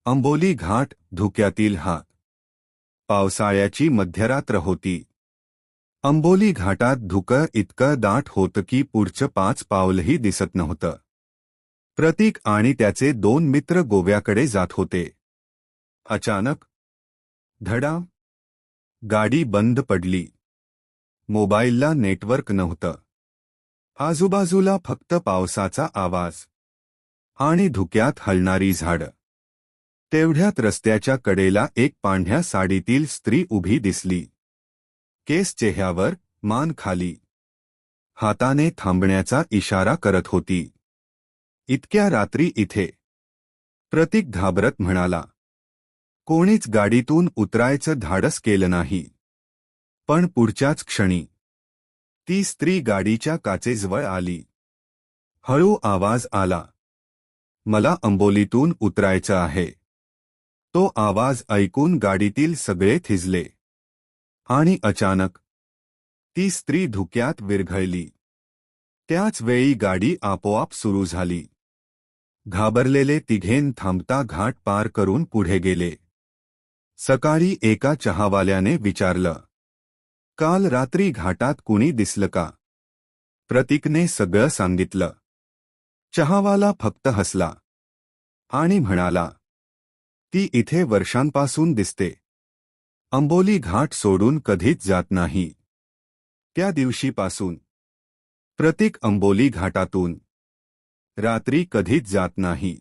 अंबोली घाट धुक्यातील हा पावसाळ्याची मध्यरात्र होती. अंबोली घाटात धुकं इतकं दाट होतं की पुढचं 5 पावलंही दिसत नव्हतं. प्रतीक आणि त्याचे 2 मित्र गोव्याकडे जात होते. अचानक धडा, गाडी बंद पडली. मोबाईलला नेटवर्क नव्हतं. आजूबाजूला फक्त पावसाचा आवाज आणि धुक्यात हलणारी झाडं. तेवढ्यात रस्त्याच्या कडेला एक पांढऱ्या साडीतील स्त्री उभी दिसली. केस चेहऱ्यावर, मान खाली. हाताने थांबण्याचा इशारा करत होती. इतक्या रात्री इथे? प्रतीक घाबरत म्हणाला. कोणीच गाडीतून उतरायचं धाडस केलं नाही. पण पुढच्याच क्षणी ती स्त्री गाडीच्या काचेजवळ आली. हळू आवाज आला. मला अंबोलीतून उतरायचं आहे. तो आवाज ऐकून गाडीतील सगळे थिजले. आणि अचानक ती स्त्री धुक्यात विरघळली. त्याच वेळी गाडी आपोआप सुरू झाली. घाबरलेले तिघेन थांबता घाट पार करून पुढे गेले. सकाळी एका चहावाल्याने विचारलं, काल रात्री घाटात कुणी दिसलं का? प्रतीकने सगळं सांगितलं. चहावाला फक्त हसला आणि म्हणाला, ती इथे वर्षांपासून दिसते. अंबोली घाट सोडून कधीच जात नाही. त्या दिवशीपासून प्रतीक अंबोली घाटातून रात्री कधीच जात नाही.